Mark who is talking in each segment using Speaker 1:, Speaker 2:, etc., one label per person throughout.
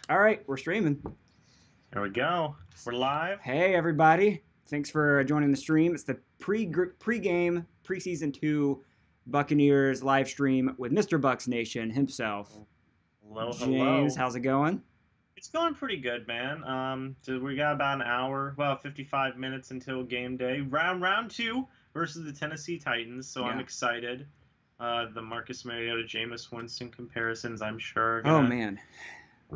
Speaker 1: All right, we're streaming.
Speaker 2: There we go. We're live.
Speaker 1: Hey, everybody. Thanks for joining the stream. It's the pregame preseason 2 Buccaneers live stream with Mr. Bucs Nation himself.
Speaker 2: Hello,
Speaker 1: James,
Speaker 2: hello.
Speaker 1: how's it going?
Speaker 2: It's going pretty good, man. So we got about an hour, 55 minutes until game day. Round 2 versus the Tennessee Titans, so I'm excited. The Marcus Mariota, Jameis Winston comparisons, I'm sure, are gonna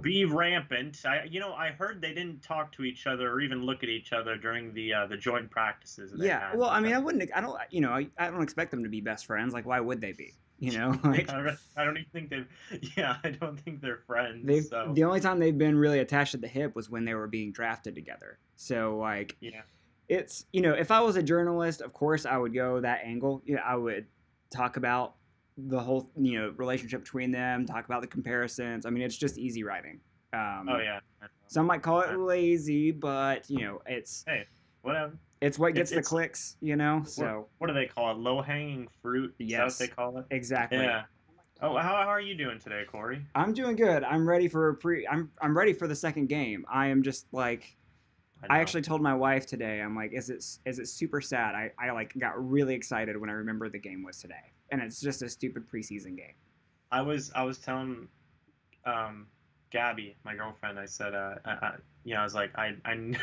Speaker 2: be rampant. I heard they didn't talk to each other or even look at each other during the joint practices. That they had.
Speaker 1: Well, I mean, I don't expect them to be best friends. Like, why would they be? Like,
Speaker 2: I don't even think they've. Yeah, I don't think they're friends.
Speaker 1: The only time they've been really attached at the hip was when they were being drafted together. So, like, it's if I was a journalist, of course I would go that angle. I would talk about the whole relationship between them, talk about the comparisons. I mean, it's just easy writing. Some might call it lazy, but it's
Speaker 2: whatever.
Speaker 1: It's what gets the clicks, So
Speaker 2: what do they call it? Low hanging fruit. Is that what they call it?
Speaker 1: Exactly.
Speaker 2: Yeah. Oh, how are you doing today, Corey?
Speaker 1: I'm doing good. I'm ready for I'm ready for the second game. I am just like. I actually told my wife today. I'm like, is it super sad? I like got really excited when I remembered the game was today, and it's just a stupid preseason game.
Speaker 2: I was telling Gabby, my girlfriend, I said, I was like, I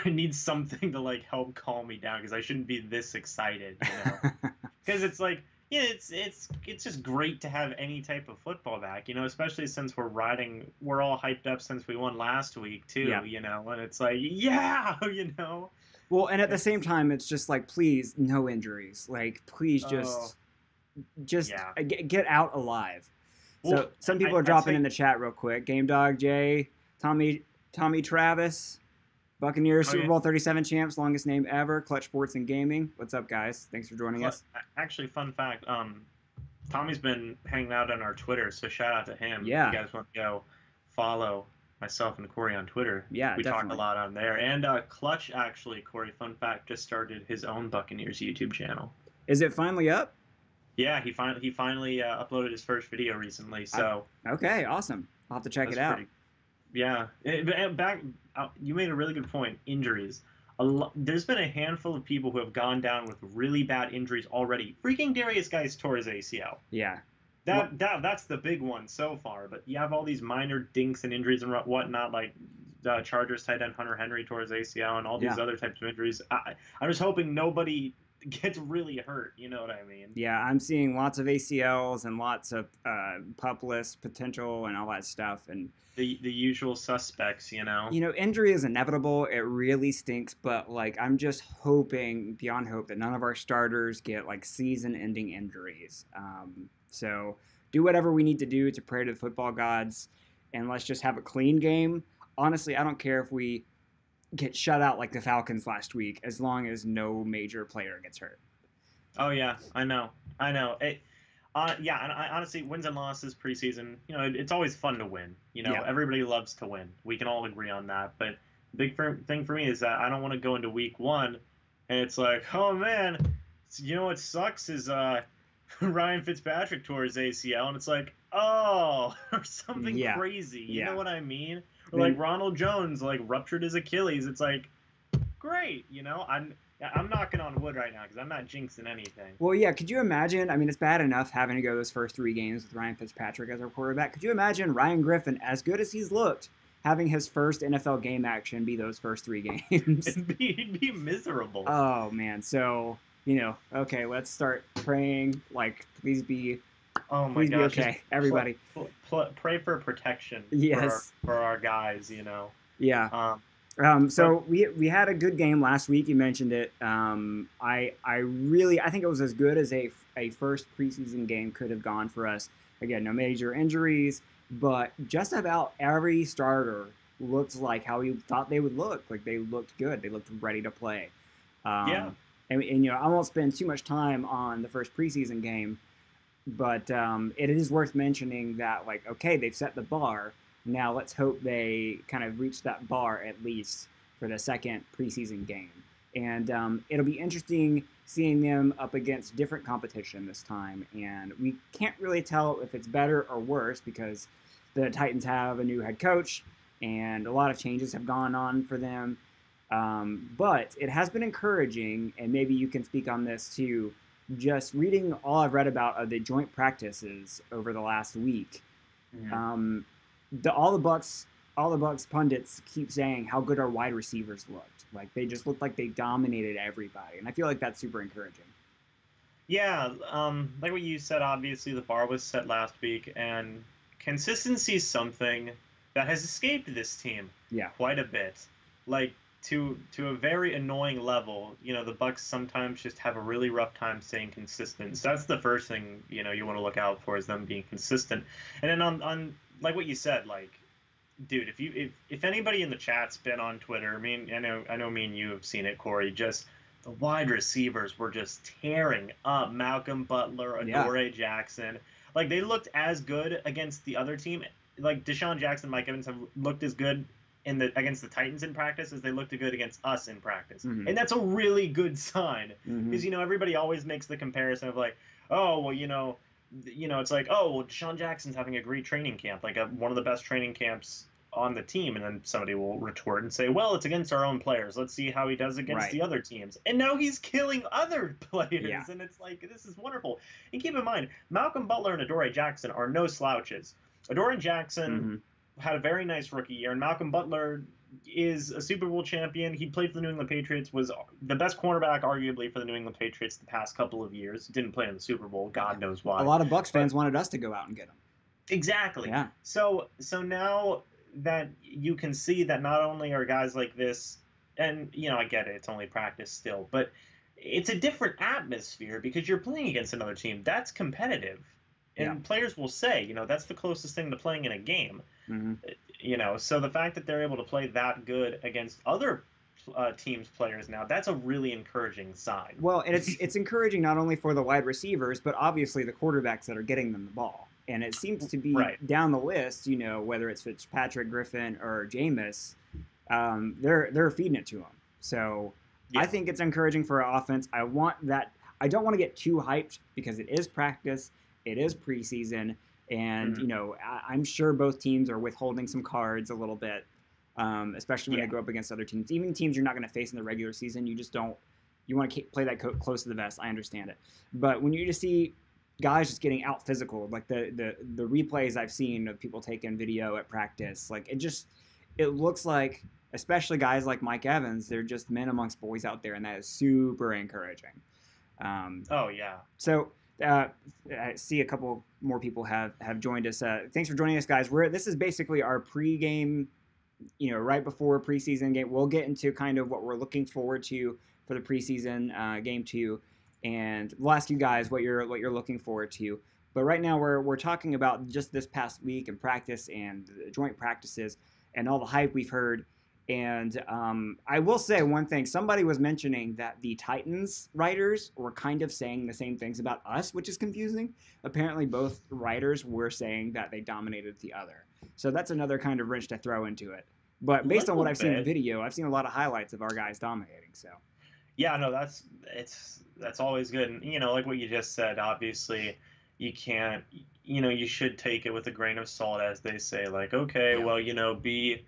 Speaker 2: need something to like help calm me down because I shouldn't be this excited, because it's like, it's just great to have any type of football back, especially since we're all hyped up since we won last week too, and it's like, Well,
Speaker 1: and at the same time, it's just like, please, no injuries, like, please just get out alive. Well, so some people are dropping in the chat real quick. Game Dog J, Tommy Travis, Buccaneers Super Bowl 37 champs, longest name ever, Clutch Sports and Gaming. What's up, guys? Thanks for joining us.
Speaker 2: Actually, fun fact, Tommy's been hanging out on our Twitter, so shout out to him.
Speaker 1: Yeah.
Speaker 2: If you guys want to go follow myself and Corey on Twitter.
Speaker 1: Yeah,
Speaker 2: we
Speaker 1: definitely
Speaker 2: talk a lot on there. And Clutch, actually, Corey, fun fact, just started his own Buccaneers YouTube channel.
Speaker 1: Is it finally up?
Speaker 2: Yeah, he finally uploaded his first video recently. So
Speaker 1: okay, awesome. I'll have to check it out.
Speaker 2: You made a really good point. Injuries. There's been a handful of people who have gone down with really bad injuries already. Freaking Darius Guice tore his ACL.
Speaker 1: Yeah.
Speaker 2: That's the big one so far. But you have all these minor dinks and injuries and whatnot, like Chargers tight end Hunter Henry tore his ACL and all these other types of injuries. I was hoping nobody gets really hurt, you know what I mean?
Speaker 1: Yeah, I'm seeing lots of ACLs and lots of pup list potential and all that stuff, and
Speaker 2: the usual suspects,
Speaker 1: injury is inevitable. It really stinks, but like I'm just hoping beyond hope that none of our starters get like season-ending injuries. So do whatever we need to do to pray to the football gods, and let's just have a clean game. Honestly, I don't care if we get shut out like the Falcons last week, as long as no major player gets hurt.
Speaker 2: Oh yeah, I know. And honestly, wins and losses preseason, it's always fun to win. Everybody loves to win. We can all agree on that. But the big thing for me is that I don't want to go into week 1 and it's like, oh man, what sucks is Ryan Fitzpatrick tore his ACL, and it's like, or something crazy. You know what I mean? Or like Ronald Jones ruptured his Achilles. It's like, great, I'm knocking on wood right now because I'm not jinxing anything.
Speaker 1: Well, yeah, could you imagine? I mean, it's bad enough having to go those first 3 games with Ryan Fitzpatrick as our quarterback. Could you imagine Ryan Griffin, as good as he's looked, having his first NFL game action be those first 3 games?
Speaker 2: He'd be miserable.
Speaker 1: Oh, man. So, okay, let's start praying. Like, please be...
Speaker 2: Oh my
Speaker 1: Please
Speaker 2: gosh!
Speaker 1: Be okay, everybody.
Speaker 2: Pray for protection.
Speaker 1: Yes.
Speaker 2: For our guys,
Speaker 1: Yeah. So we had a good game last week. You mentioned it. I think it was as good as a first preseason game could have gone for us. Again, no major injuries, but just about every starter looked like how we thought they would look. Like they looked good. They looked ready to play. And I won't spend too much time on the first preseason game. But it is worth mentioning that, like, okay, they've set the bar. Now let's hope they kind of reach that bar at least for the second preseason game. And it'll be interesting seeing them up against different competition this time. And we can't really tell if it's better or worse because the Titans have a new head coach. and a lot of changes have gone on for them. But it has been encouraging, and maybe you can speak on this too. Just reading all I've read about the joint practices over the last week. Mm-hmm. All the Bucs pundits keep saying how good our wide receivers looked. Like they just looked like they dominated everybody, and I feel like that's super encouraging.
Speaker 2: Yeah, like what you said, obviously the bar was set last week, and consistency is something that has escaped this team quite a bit. Like to a very annoying level. You know, the Bucs sometimes just have a really rough time staying consistent. So that's the first thing, you know, you want to look out for is them being consistent. And then on like what you said, like, dude, if anybody in the chat's been on Twitter, I know me and you have seen it, Corey, just the wide receivers were just tearing up Malcolm Butler, Adoree Jackson. Like, they looked as good against the other team. Like, Deshaun Jackson, Mike Evans have looked as good against the Titans in practice as they looked good against us in practice. Mm-hmm. And that's a really good sign. Because, you know, everybody always makes the comparison of like, oh, well, you know, it's like, oh, well, Deshaun Jackson's having a great training camp, like one of the best training camps on the team, and then somebody will retort and say, well, it's against our own players. Let's see how he does against the other teams. And now he's killing other players, and it's like, this is wonderful. And keep in mind, Malcolm Butler and Adoree Jackson are no slouches. Adoree Jackson had a very nice rookie year, and Malcolm Butler is a Super Bowl champion. He played for the New England Patriots, was the best cornerback, arguably, for the New England Patriots the past couple of years. Didn't play in the Super Bowl. God knows why.
Speaker 1: A lot of Bucs fans wanted us to go out and get him.
Speaker 2: Exactly. Yeah. So now that you can see that not only are guys like this, and, you know, I get it, it's only practice still, but it's a different atmosphere because you're playing against another team. That's competitive. And players will say, you know, that's the closest thing to playing in a game. You know, so the fact that they're able to play that good against other teams' players now, that's a really encouraging sign.
Speaker 1: Well, and it's encouraging not only for the wide receivers, but obviously the quarterbacks that are getting them the ball. And it seems to be down the list, you know, whether it's Fitzpatrick, Griffin, or Jameis, they're feeding it to them. So I think it's encouraging for our offense. I don't want to get too hyped because it is practice, it is preseason, and you know, I'm sure both teams are withholding some cards a little bit, especially when they go up against other teams. Even teams you're not going to face in the regular season, you just don't. You want to play that close to the vest. I understand it, but when you just see guys just getting out physical, like the replays I've seen of people taking video at practice, like it looks like, especially guys like Mike Evans, they're just men amongst boys out there, and that is super encouraging. So I see a couple more people have joined us. Thanks for joining us, guys. This is basically our pregame, you know, right before preseason game. We'll get into kind of what we're looking forward to for the preseason game 2. And we'll ask you guys what you're looking forward to. But right now we're talking about just this past week and practice and the joint practices and all the hype we've heard. And I will say one thing. Somebody was mentioning that the Titans writers were kind of saying the same things about us, which is confusing. Apparently both writers were saying that they dominated the other. So that's another kind of wrench to throw into it. But based on what I've seen in video, I've seen a lot of highlights of our guys dominating. So
Speaker 2: yeah, no, that's always good. And, you know, like what you just said, obviously you can't, you know, you should take it with a grain of salt, as they say. Like, okay, well, you know, be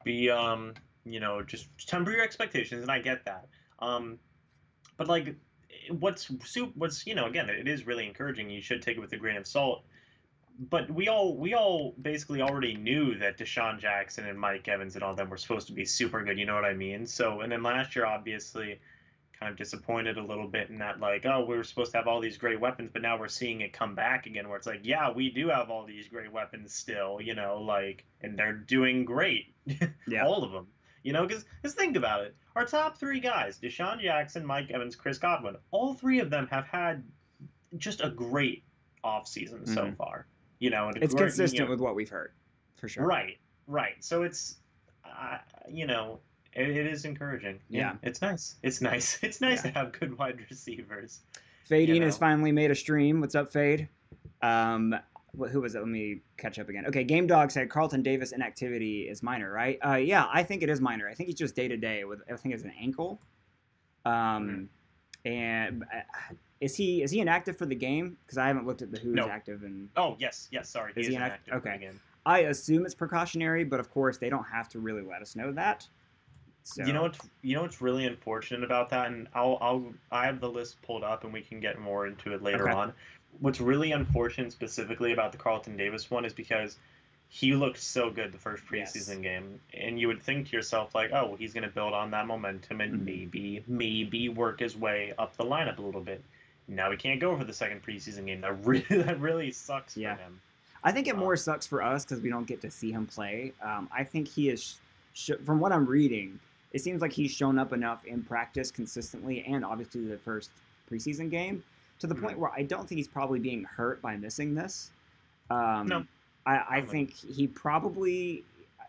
Speaker 2: you know, just temper your expectations, and I get that. But like, what's you know, again, it is really encouraging. You should take it with a grain of salt. But we all basically already knew that Deshaun Jackson and Mike Evans and all them were supposed to be super good. You know what I mean? So, and then last year, obviously, kind of disappointed a little bit in that, like, oh, we were supposed to have all these great weapons, but now we're seeing it come back again, where it's like, yeah, we do have all these great weapons still, you know, like, and they're doing great, all of them, you know, because think about it, our top 3 guys, Deshaun Jackson, Mike Evans, Chris Godwin, all 3 of them have had just a great offseason so far, you know, and
Speaker 1: it's consistent with what we've heard, for sure.
Speaker 2: Right. So it's, you know, it is encouring. Yeah, it's nice. It's nice to have good wide receivers.
Speaker 1: Fade has finally made a stream. What's up, Fade? Who was it? Let me catch up again. Okay, Game Dog said Carlton Davis inactivity is minor, right? Yeah, I think it is minor. I think he's just day to day with. I think it's an ankle. And is he inactive for the game? Because I haven't looked at who's active and.
Speaker 2: Oh yes, sorry. He is inactive.
Speaker 1: Okay.
Speaker 2: For the game.
Speaker 1: I assume it's precautionary, but of course they don't have to really let us know that. So.
Speaker 2: You know what's really unfortunate about that, and I have the list pulled up, and we can get more into it later on. What's really unfortunate specifically about the Carlton Davis one is because he looked so good the first preseason game, and you would think to yourself like, oh, well, he's going to build on that momentum and maybe work his way up the lineup a little bit. Now he can't go for the second preseason game. That really sucks for him.
Speaker 1: I think it more sucks for us because we don't get to see him play. I think he is, from what I'm reading, it seems like he's shown up enough in practice consistently and obviously the first preseason game to the point where I don't think he's probably being hurt by missing this.
Speaker 2: No.
Speaker 1: I think he probably,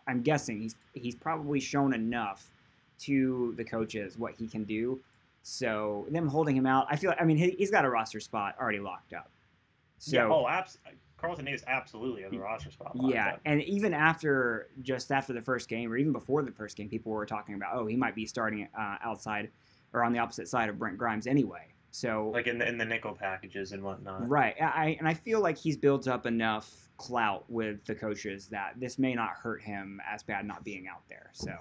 Speaker 1: I'm guessing, he's probably shown enough to the coaches what he can do. So them holding him out, he's got a roster spot already locked up. So,
Speaker 2: Carlton Davis absolutely has a roster spot locked up.
Speaker 1: And even after the first game, or even before the first game, people were talking about, oh, he might be starting outside or on the opposite side of Brent Grimes anyway. So
Speaker 2: like in the nickel packages and whatnot.
Speaker 1: Right. I feel like he's built up enough clout with the coaches that this may not hurt him as bad not being out there. So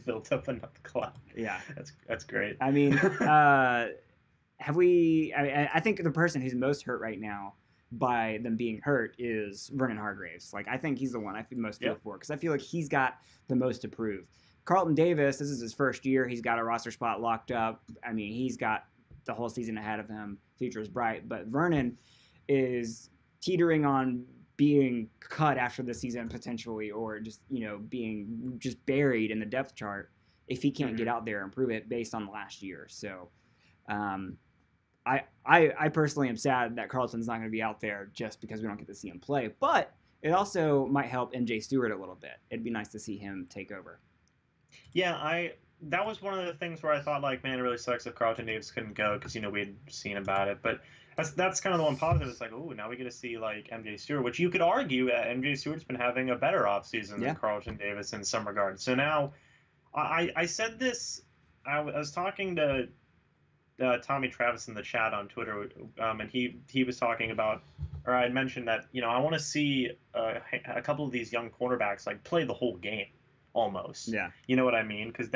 Speaker 2: built up enough clout.
Speaker 1: Yeah.
Speaker 2: That's great.
Speaker 1: I mean, I think the person who's most hurt right now by them being hurt is Vernon Hargreaves. Like, I think he's the one I feel most feel for because I feel like he's got the most to prove. Carlton Davis, this is his first year. He's got a roster spot locked up. I mean, he's got the whole season ahead of him. Future is bright. But Vernon is teetering on being cut after the season potentially, or just, being just buried in the depth chart if he can't get out there and prove it based on last year. So, I personally am sad that Carlton's not going to be out there just because we don't get to see him play. But it also might help MJ Stewart a little bit. It'd be nice to see him take over.
Speaker 2: Yeah, that was one of the things where I thought, like, man, it really sucks if Carlton Davis couldn't go because, we had seen about it. But that's kind of the one positive. It's like, oh, now we get to see, like, MJ Stewart, which you could argue MJ Stewart's been having a better offseason than Carlton Davis in some regards. So now I said this, I was talking to Tommy Travis in the chat on Twitter, and he was talking about, or I had mentioned that, I want to see a couple of these young cornerbacks like play the whole game almost.
Speaker 1: Yeah.
Speaker 2: You know what I mean? Because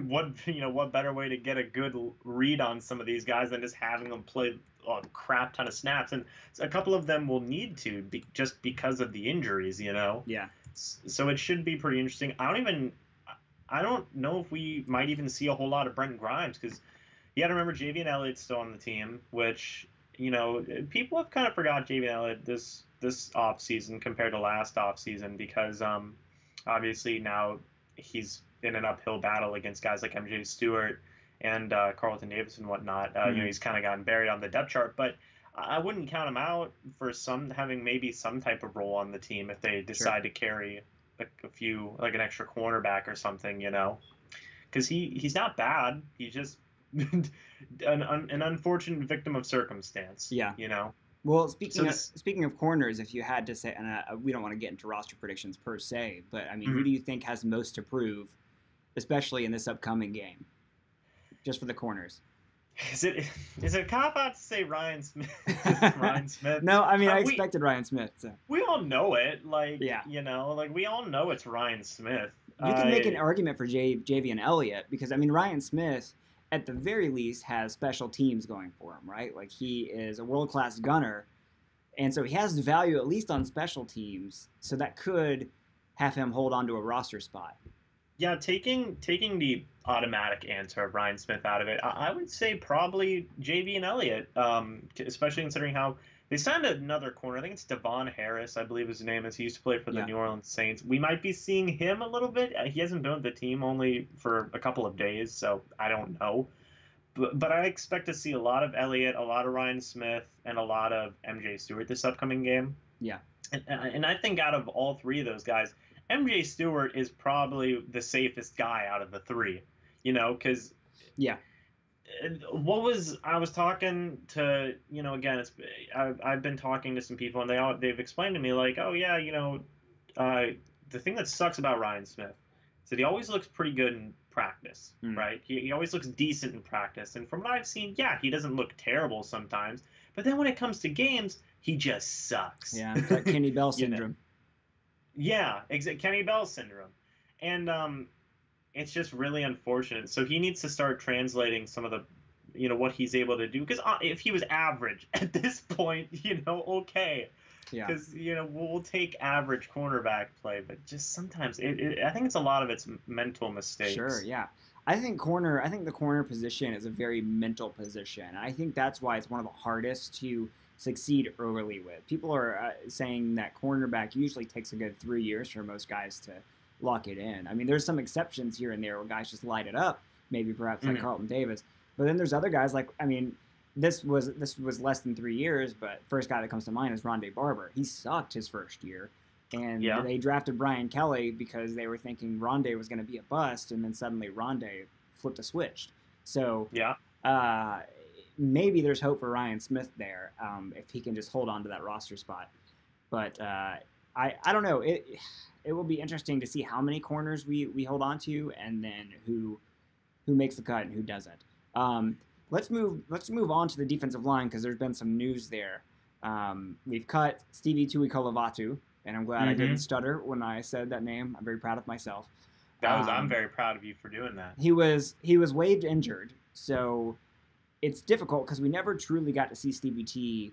Speaker 2: what better way to get a good read on some of these guys than just having them play a crap ton of snaps, and a couple of them will need to just because of the injuries.
Speaker 1: Yeah.
Speaker 2: So it should be pretty interesting. I don't know if we might even see a whole lot of Brent Grimes because. You got to remember Javian Elliott's still on the team, which, people have kind of forgot Javian Elliott this offseason compared to last offseason because obviously now he's in an uphill battle against guys like MJ Stewart and Carlton Davis and whatnot. He's kind of gotten buried on the depth chart, but I wouldn't count him out for having maybe some type of role on the team if they decide to carry a few, like an extra cornerback or something, because he's not bad. He's just an unfortunate victim of circumstance.
Speaker 1: Yeah. Well, speaking of corners, if you had to say, and we don't want to get into roster predictions per se, but I mean, who do you think has most to prove, especially in this upcoming game, just for the corners?
Speaker 2: Is it a cop out to say Ryan Smith? Ryan Smith?
Speaker 1: No, I mean I expected Ryan Smith. So.
Speaker 2: We all know it, we all know it's Ryan Smith.
Speaker 1: You can make an argument for Javian Elliott because Ryan Smith, at the very least, has special teams going for him, right? Like, he is a world-class gunner, and so he has value at least on special teams, so that could have him hold on to a roster spot.
Speaker 2: Yeah, taking the automatic answer of Ryan Smith out of it, I would say probably Javian Elliott, especially considering how they signed another corner. I think it's Devon Harris, I believe his name is. He used to play for the New Orleans Saints. We might be seeing him a little bit. He hasn't been with the team only for a couple of days, so I don't know. But I expect to see a lot of Elliott, a lot of Ryan Smith, and a lot of MJ Stewart this upcoming game.
Speaker 1: Yeah.
Speaker 2: And I think out of all three of those guys, MJ Stewart is probably the safest guy out of the three, because I was talking to, again, I've been talking to some people and they've explained to me like, oh yeah, the thing that sucks about Ryan Smith is that he always looks pretty good in practice, right? He always looks decent in practice. And from what I've seen, he doesn't look terrible sometimes, but then when it comes to games, he just sucks.
Speaker 1: Yeah, it's like Kenny Bell syndrome.
Speaker 2: Yeah, Kenny Bell syndrome, and it's just really unfortunate. So he needs to start translating some of the, what he's able to do. Because if he was average at this point, okay.
Speaker 1: Yeah.
Speaker 2: Because we'll take average cornerback play, but just sometimes I think it's a lot of it's mental mistakes.
Speaker 1: Sure. Yeah. I think the corner position is a very mental position. I think that's why it's one of the hardest to succeed early with. People are saying that cornerback usually takes a good 3 years for most guys to lock it in. I mean, there's some exceptions here and there where guys just light it up, maybe perhaps like Carlton Davis. But then there's other guys like, I mean, this was less than 3 years, but first guy that comes to mind is Rondé Barber. He sucked his first year. And they drafted Brian Kelly because they were thinking Rondé was going to be a bust, and then suddenly Rondé flipped a switch. So maybe there's hope for Ryan Smith there if he can just hold on to that roster spot. But I don't know. It will be interesting to see how many corners we hold on to, and then who makes the cut and who doesn't. Let's move on to the defensive line because there's been some news there. We've cut Stevie Tuikolovatu, and I'm glad I didn't stutter when I said that name. I'm very proud of myself.
Speaker 2: I'm very proud of you for doing that.
Speaker 1: He was waived injured, so it's difficult because we never truly got to see Stevie T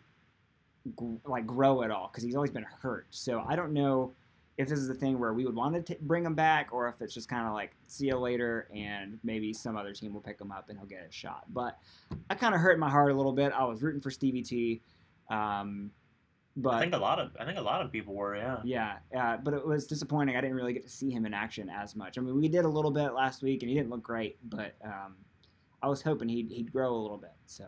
Speaker 1: grow at all because he's always been hurt. So I don't know if this is a thing where we would want to bring him back or if it's just kind of like see you later and maybe some other team will pick him up and he'll get a shot. But I kind of hurt my heart a little bit. I was rooting for Stevie T. But
Speaker 2: I think a lot of people were,
Speaker 1: yeah. But it was disappointing. I didn't really get to see him in action as much. I mean, we did a little bit last week, and he didn't look great. But I was hoping he'd grow a little bit. So,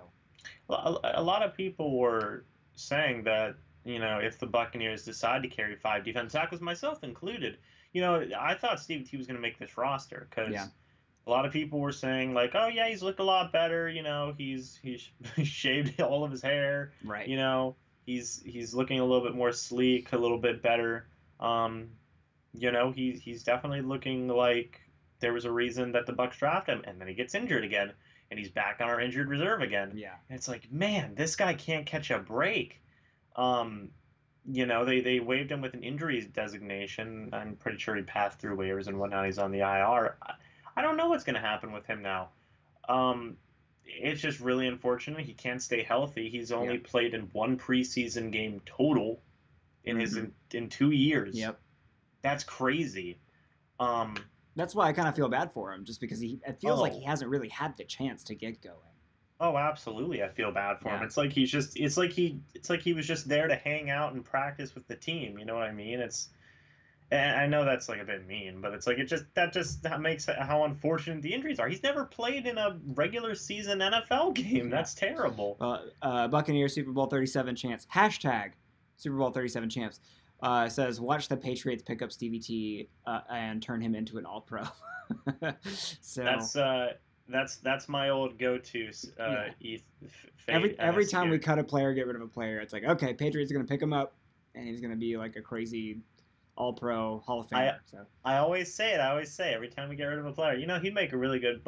Speaker 2: well, a lot of people were saying that if the Buccaneers decide to carry 5 defensive tackles, myself included, I thought Stevie T was going to make this roster because a lot of people were saying like, oh yeah, he's looked a lot better. He's shaved all of his hair.
Speaker 1: Right.
Speaker 2: He's looking a little bit more sleek, a little bit better. He's definitely looking like there was a reason that the Bucs drafted him, and then he gets injured again, and he's back on our injured reserve again.
Speaker 1: Yeah.
Speaker 2: And it's like, man, this guy can't catch a break. They waived him with an injury designation. I'm pretty sure he passed through waivers and whatnot. He's on the IR. I don't know what's going to happen with him now. It's just really unfortunate. He can't stay healthy. He's only played in 1 preseason game total in in 2 years.
Speaker 1: Yep.
Speaker 2: That's crazy.
Speaker 1: That's why I kind of feel bad for him, just because it feels like he hasn't really had the chance to get going.
Speaker 2: Oh, absolutely. I feel bad for him. It's like he was just there to hang out and practice with the team. You know what I mean? And I know that's like a bit mean, but it's like that just makes how unfortunate the injuries are. He's never played in a regular season NFL game. That's terrible.
Speaker 1: Buccaneers Super Bowl 37 champs. # Super Bowl 37 champs. Says watch the Patriots pick up Stevie T and turn him into an All-Pro. So
Speaker 2: that's my old go-to.
Speaker 1: Every time we cut a player, get rid of a player, it's like, okay, Patriots are going to pick him up, and he's going to be like a crazy All-Pro Hall of Famer.
Speaker 2: I always say it. Every time we get rid of a player, he'd make a really good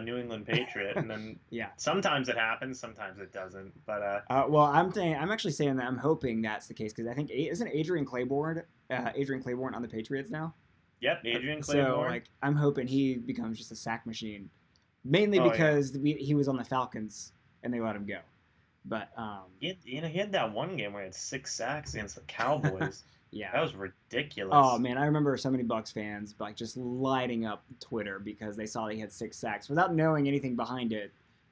Speaker 2: New England Patriot, and then sometimes it happens, sometimes it doesn't. But
Speaker 1: well, I'm actually saying that I'm hoping that's the case because I think isn't Adrian Claiborne on the Patriots now?
Speaker 2: Yep, Adrian Claiborne.
Speaker 1: So I'm hoping he becomes just a sack machine, mainly because he was on the Falcons and they let him go. But
Speaker 2: he had that one game where he had 6 sacks against the Cowboys.
Speaker 1: Yeah,
Speaker 2: that was ridiculous.
Speaker 1: Oh man, I remember so many Bucs fans just lighting up Twitter because they saw he had 6 sacks without knowing anything behind it,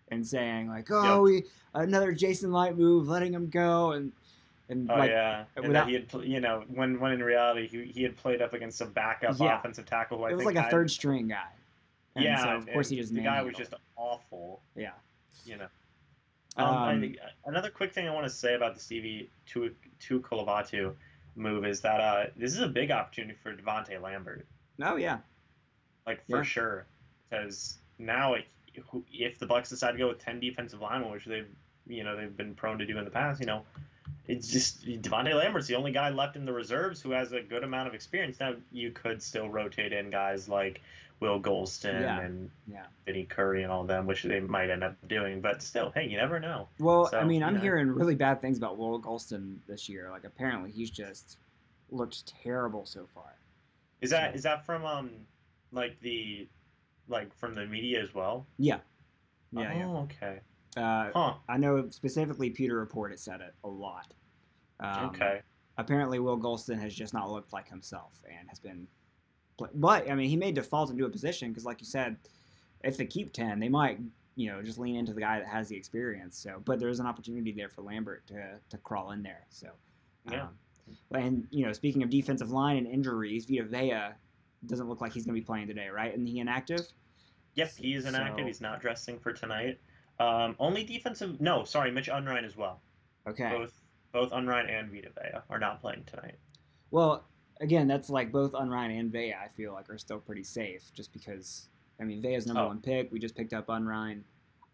Speaker 1: and saying like, "Oh, another Jason Light move, letting him go," and
Speaker 2: and that he had when in reality he had played up against a backup offensive tackle. Who
Speaker 1: it was like a third string guy. And so of course he just
Speaker 2: the guy was just awful.
Speaker 1: Yeah,
Speaker 2: another quick thing I want to say about the Stevie Tuikolovatu move is that this is a big opportunity for Devontae Lambert.
Speaker 1: Oh yeah,
Speaker 2: for sure. Because now, if the Bucs decide to go with 10 defensive linemen, which they've been prone to do in the past, it's just Devontae Lambert's the only guy left in the reserves who has a good amount of experience. Now you could still rotate in guys like Will Golston and Vinny Curry and all them, which they might end up doing. But still, hey, you never know.
Speaker 1: Well, I'm hearing really bad things about Will Golston this year. Like apparently he's just looked terrible so far.
Speaker 2: Is that from from the media as well?
Speaker 1: Yeah.
Speaker 2: Okay.
Speaker 1: I know specifically Peter Report has said it a lot.
Speaker 2: Okay.
Speaker 1: Apparently, Will Golston has just not looked like himself and has been. But I mean, he may default into a position because, like you said, if they keep 10, they might just lean into the guy that has the experience. So, but there's an opportunity there for Lambert to crawl in there. So,
Speaker 2: yeah.
Speaker 1: And speaking of defensive line and injuries, Vita Vea doesn't look like he's going to be playing today, right? Isn't he inactive?
Speaker 2: Yep, he is inactive. He's not dressing for tonight. Only defensive. No, sorry, Mitch Unrein as well.
Speaker 1: Okay.
Speaker 2: Both Unrein and Vita Vea are not playing tonight.
Speaker 1: Well, again, that's like both Unrein and Vea, I feel like, are still pretty safe just because, I mean, Vea's number one pick. We just picked up Unrein.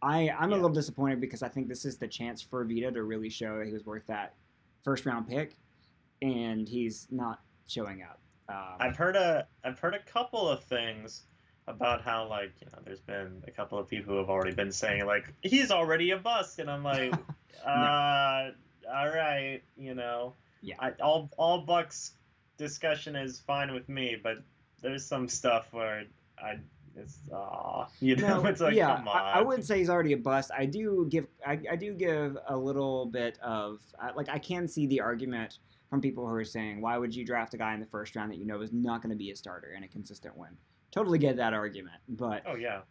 Speaker 1: I'm a little disappointed because I think this is the chance for Vita to really show that he was worth that first-round pick, and he's not showing up.
Speaker 2: I've heard a couple of things about how, like, there's been a couple of people who have already been saying, like, he's already a bust, and I'm like, no. All right,
Speaker 1: Yeah.
Speaker 2: All Bucs discussion is fine with me, but there's some stuff where it's like, come on.
Speaker 1: I wouldn't say he's already a bust. I do give a little bit of I can see the argument from people who are saying, why would you draft a guy in the first round that is not going to be a starter and a consistent win? Totally get that argument, but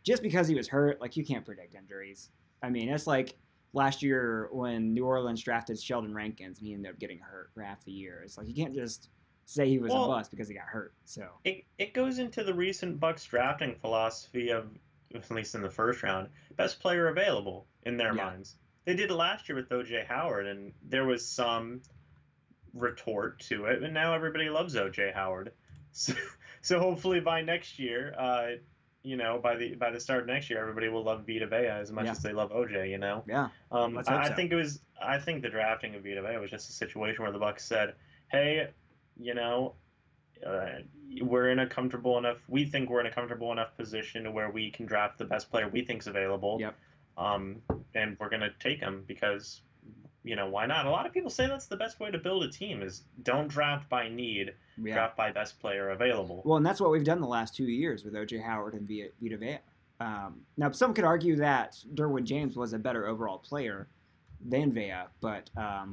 Speaker 1: just because he was hurt, you can't predict injuries. I mean, it's like last year when New Orleans drafted Sheldon Rankins and he ended up getting hurt for half the year. It's like you can't just say he was a bust because he got hurt. So
Speaker 2: it goes into the recent Bucs drafting philosophy of, at least in the first round, best player available in their minds. They did it last year with O.J. Howard, and there was some retort to it, and now everybody loves O.J. Howard. So hopefully by next year, by the start of next year, everybody will love Vita Vea as much as they love OJ.
Speaker 1: Yeah.
Speaker 2: I think the drafting of Vita Vea was just a situation where the Bucs said, "Hey, we're in a comfortable enough. We think we're in a comfortable enough position where we can draft the best player we think's available.
Speaker 1: Yep.
Speaker 2: And we're gonna take him because." Why not? A lot of people say that's the best way to build a team is don't draft by need, draft by best player available.
Speaker 1: Well, and that's what we've done the last 2 years with O.J. Howard and Vita Vea. Now, some could argue that Derwin James was a better overall player than Vea, but, I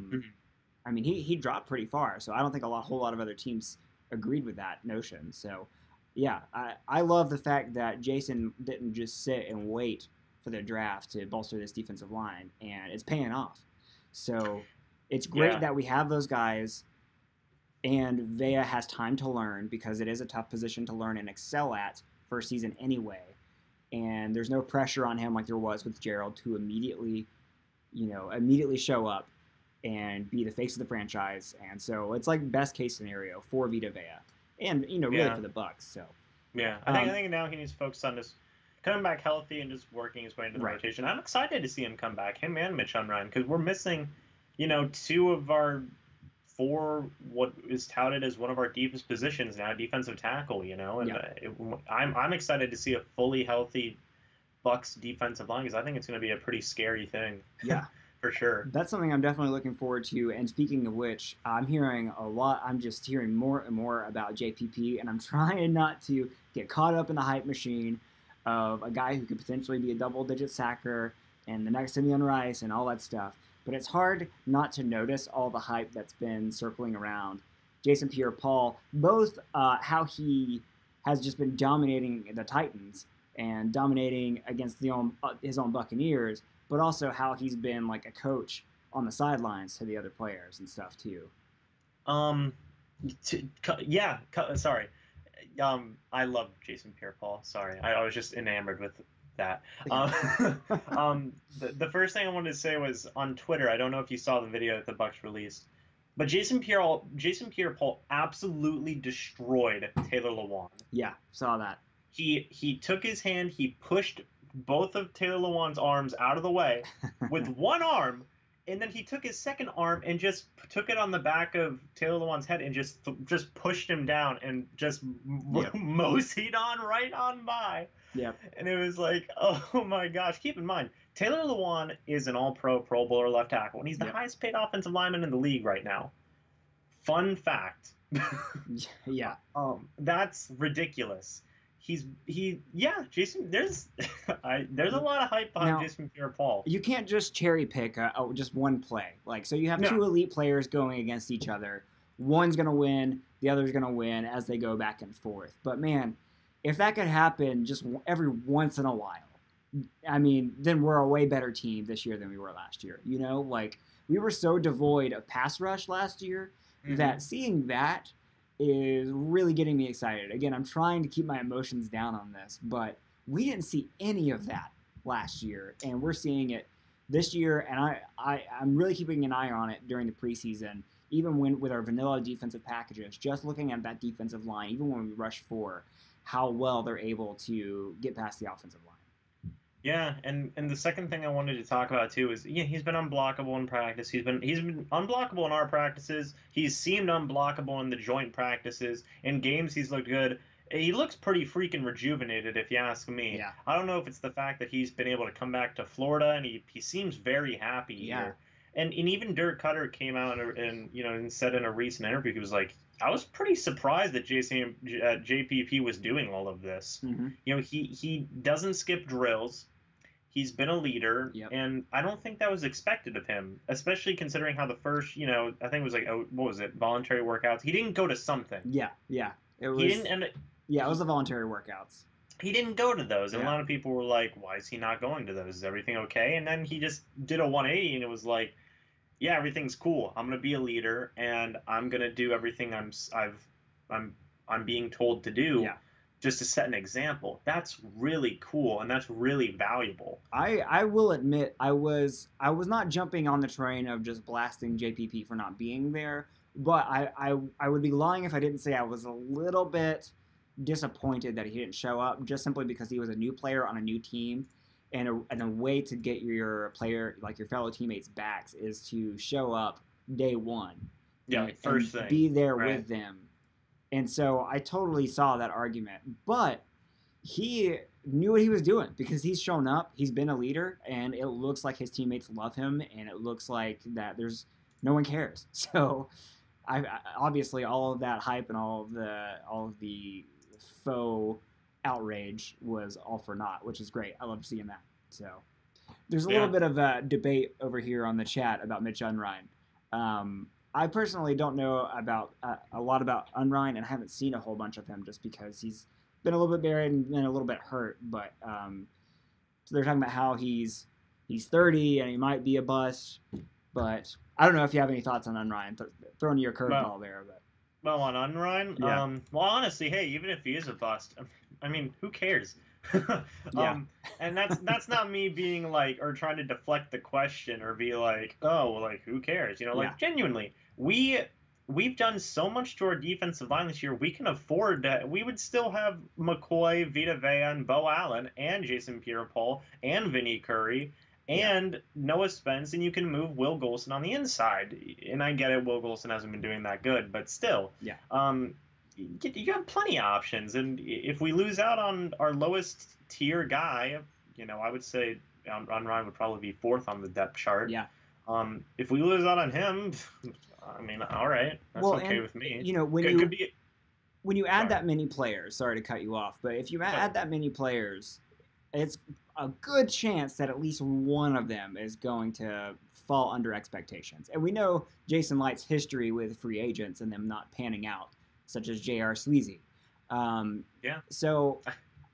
Speaker 1: mean, he dropped pretty far, so I don't think a whole lot of other teams agreed with that notion. So, yeah, I love the fact that Jason didn't just sit and wait for the draft to bolster this defensive line, and it's paying off. So it's great that we have those guys, and Vea has time to learn because it is a tough position to learn and excel at first season anyway. And there's no pressure on him like there was with Gerald to immediately show up and be the face of the franchise. And so it's like best case scenario for Vita Vea and, really for the Bucs. So
Speaker 2: yeah, I think now he needs to focus on just coming back healthy and just working his way into the rotation. I'm excited to see him come back, him and Mitch Unrein, because we're missing, 2 of our 4, what is touted as one of our deepest positions now, defensive tackle, and I'm excited to see a fully healthy Bucs defensive line because I think it's going to be a pretty scary thing.
Speaker 1: Yeah.
Speaker 2: For sure.
Speaker 1: That's something I'm definitely looking forward to. And speaking of which, I'm hearing a lot. I'm just hearing more and more about JPP, and I'm trying not to get caught up in the hype machine of a guy who could potentially be a double-digit sacker and the next Simeon Rice and all that stuff. But it's hard not to notice all the hype that's been circling around Jason Pierre-Paul, both how he has just been dominating the Titans and dominating against his own Buccaneers, but also how he's been like a coach on the sidelines to the other players and stuff too.
Speaker 2: Sorry. I love Jason Pierre-Paul. Sorry, I was just enamored with that. The first thing I wanted to say was on Twitter. I don't know if you saw the video that the Bucs released, but Jason Pierre-Paul absolutely destroyed Taylor Lewan.
Speaker 1: Yeah, saw that.
Speaker 2: He took his hand, he pushed both of Taylor Lewan's arms out of the way with one arm, and then he took his second arm and just took it on the back of Taylor Lewan's head and just pushed him down and just moseyed right on by.
Speaker 1: Yep.
Speaker 2: And it was like, oh my gosh. Keep in mind, Taylor Lewan is an all-pro, Pro Bowler left tackle, and he's the highest paid offensive lineman in the league right now. Fun fact.
Speaker 1: Yeah.
Speaker 2: That's ridiculous. Jason. There's there's a lot of hype behind Jason Pierre-Paul.
Speaker 1: You can't just cherry pick just one play. Like, so you have two elite players going against each other. One's gonna win, the other's gonna win as they go back and forth. But man, if that could happen just every once in a while, I mean, then we're a way better team this year than we were last year. You know, like we were so devoid of pass rush last year that seeing that is really getting me excited. Again, I'm trying to keep my emotions down on this, but we didn't see any of that last year, and we're seeing it this year, and I'm really keeping an eye on it during the preseason, even with our vanilla defensive packages, just looking at that defensive line, even when we rush 4, how well they're able to get past the offensive line.
Speaker 2: Yeah, and the second thing I wanted to talk about too is he's been unblockable in practice. He's been unblockable in our practices. He's seemed unblockable in the joint practices. In games, he's looked good. He looks pretty freaking rejuvenated, if you ask me.
Speaker 1: Yeah.
Speaker 2: I don't know if it's the fact that he's been able to come back to Florida and he seems very happy here. And even Dirk Cutter came out and said in a recent interview, he was like, I was pretty surprised that JPP was doing all of this. He doesn't skip drills. He's been a leader, and I don't think that was expected of him, especially considering how the first, I think it was like, what was it, voluntary workouts? He didn't go to something.
Speaker 1: Yeah. It was. It was the voluntary workouts.
Speaker 2: He didn't go to those, and a lot of people were like, why is he not going to those? Is everything okay? And then he just did a 180, and it was like, yeah, everything's cool. I'm gonna be a leader, and I'm gonna do everything I'm being told to do.
Speaker 1: Yeah.
Speaker 2: Just to set an example. That's really cool, and that's really valuable.
Speaker 1: I will admit I was not jumping on the train of just blasting JPP for not being there, but I would be lying if I didn't say I was a little bit disappointed that he didn't show up, just simply because he was a new player on a new team, and a way to get your player, like your fellow teammates, backs is to show up day one.
Speaker 2: Yeah, first thing.
Speaker 1: Be there with them. And so I totally saw that argument. But he knew what he was doing because he's shown up. He's been a leader, and it looks like his teammates love him, and it looks like that no one cares. So obviously all of that hype and all of the faux outrage was all for naught, which is great. I love seeing that. So there's a little bit of a debate over here on the chat about Mitch Unrein. I personally don't know about a lot about Unrein, and I haven't seen a whole bunch of him just because he's been a little bit buried and been a little bit hurt. But so they're talking about how he's 30 and he might be a bust. But I don't know if you have any thoughts on Unrein. Throwing your curveball there, but.
Speaker 2: Well, on Unrein, well, honestly, hey, even if he is a bust, I mean, who cares? And that's not me being like, or trying to deflect the question or be like, oh, well, like, who cares? Genuinely, we've done so much to our defensive line this year. We can afford that. We would still have McCoy, Vita Vea, and Bo Allen, and Jason Pierre-Paul, and Vinny Curry, and Noah Spence, and you can move Will Golson on the inside. And I get it, Will Golson hasn't been doing that good, but still.
Speaker 1: Yeah.
Speaker 2: You have plenty of options, and if we lose out on our lowest tier guy, I would say Unrein would probably be 4th on the depth chart.
Speaker 1: Yeah.
Speaker 2: If we lose out on him, I mean, all right, that's okay with me.
Speaker 1: When you add that many players, sorry to cut you off, but if you add that many players, it's a good chance that at least one of them is going to fall under expectations. And we know Jason Light's history with free agents and them not panning out, such as J.R. Sweezy. So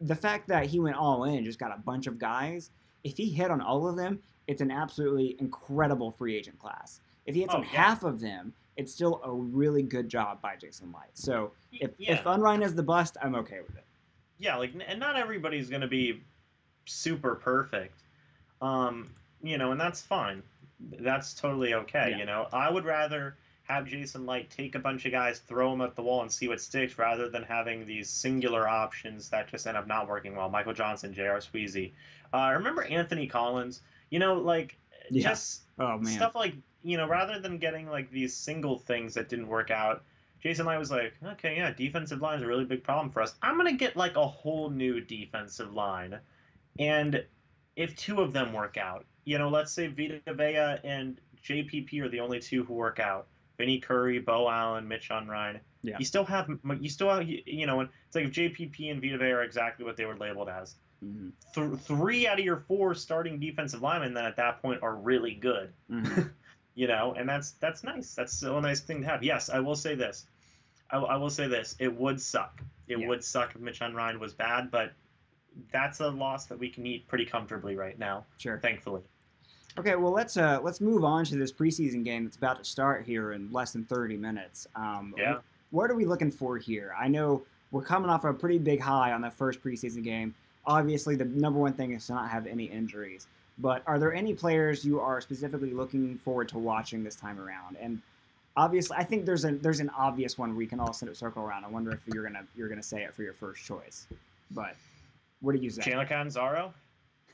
Speaker 1: the fact that he went all in, just got a bunch of guys, if he hit on all of them, it's an absolutely incredible free agent class. If he hits on half of them, it's still a really good job by Jason Light. So if Unrein is the bust, I'm okay with it.
Speaker 2: Yeah, and not everybody's going to be super perfect, and that's fine. That's totally okay. I would rather have Jason Light take a bunch of guys, throw them at the wall, and see what sticks, rather than having these singular options that just end up not working well. Michael Johnson, J.R. Sweezy. Remember Anthony Collins? Just stuff like, rather than getting like these single things that didn't work out, Jason Light was like, okay, yeah, defensive line is a really big problem for us. I'm going to get like a whole new defensive line. And if 2 of them work out, let's say Vita Vea and JPP are the only 2 who work out. Vinny Curry, Bo Allen, Mitch Unrein.
Speaker 1: Yeah.
Speaker 2: You still have, you know, it's like if JPP and Vita Vea are exactly what they were labeled as.
Speaker 1: Mm-hmm.
Speaker 2: 3 out of your 4 starting defensive linemen then at that point are really good.
Speaker 1: Mm-hmm.
Speaker 2: You know, and that's nice. That's still a nice thing to have. Yes, I will say this. I will say this. It would suck. It would suck if Mitch Unrein was bad, but that's a loss that we can eat pretty comfortably right now.
Speaker 1: Sure.
Speaker 2: Thankfully.
Speaker 1: Okay, well let's move on to this preseason game that's about to start here in less than 30 minutes.
Speaker 2: Yeah.
Speaker 1: What are we looking for here? I know we're coming off a pretty big high on that first preseason game. Obviously, the number one thing is to not have any injuries. But are there any players you are specifically looking forward to watching this time around? And obviously, I think there's an obvious one we can all circle around. I wonder if you're gonna say it for your first choice. But what do you say?
Speaker 2: Chandler Catanzaro?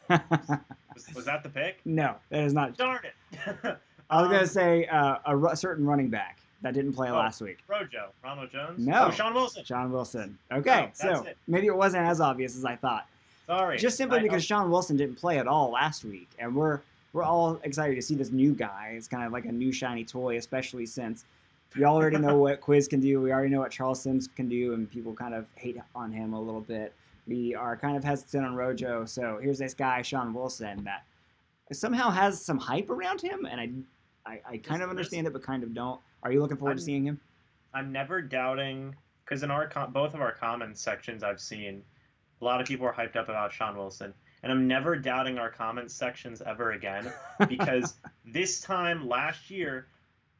Speaker 2: was that the pick?
Speaker 1: No, that is not.
Speaker 2: Darn it!
Speaker 1: I was gonna say a certain running back that didn't play last week.
Speaker 2: Rojo, Ronald Jones.
Speaker 1: No,
Speaker 2: Sean Wilson.
Speaker 1: Sean Wilson. Okay, so maybe it wasn't as obvious as I thought.
Speaker 2: Sorry.
Speaker 1: Just simply because Sean Wilson didn't play at all last week, and we're all excited to see this new guy. It's kind of like a new shiny toy, especially since we already know what Quiz can do. We already know what Charles Sims can do, and people kind of hate on him a little bit. We are kind of hesitant on Rojo, so here's this guy, Sean Wilson, that somehow has some hype around him, and I kind of understand it, but kind of don't. Are you looking forward to seeing him?
Speaker 2: I'm never doubting, because in both of our comments sections I've seen, a lot of people are hyped up about Sean Wilson, and I'm never doubting our comments sections ever again, because this time last year,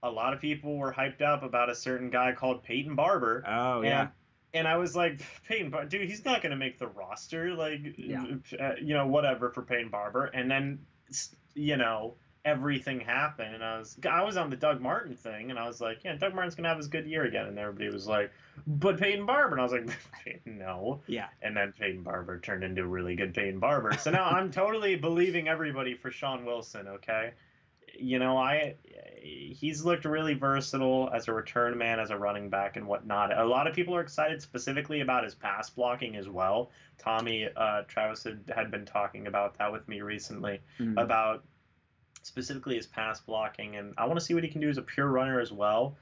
Speaker 2: a lot of people were hyped up about a certain guy called Peyton Barber.
Speaker 1: Oh, yeah.
Speaker 2: And I was like, Peyton Barber, dude, he's not going to make the roster, whatever for Peyton Barber. And then, everything happened, and I was on the Doug Martin thing, and I was like, yeah, Doug Martin's gonna have his good year again, and everybody was like, but Peyton Barber, and I was like, no.
Speaker 1: Yeah. And
Speaker 2: then Peyton Barber turned into a really good Peyton Barber. So now I'm totally believing everybody for Sean Wilson. Okay, he's looked really versatile as a return man, as a running back, and whatnot. A lot of people are excited specifically about his pass blocking as well. Tommy Travis had been talking about that with me recently, about specifically his pass blocking, and I want to see what he can do as a pure runner as well.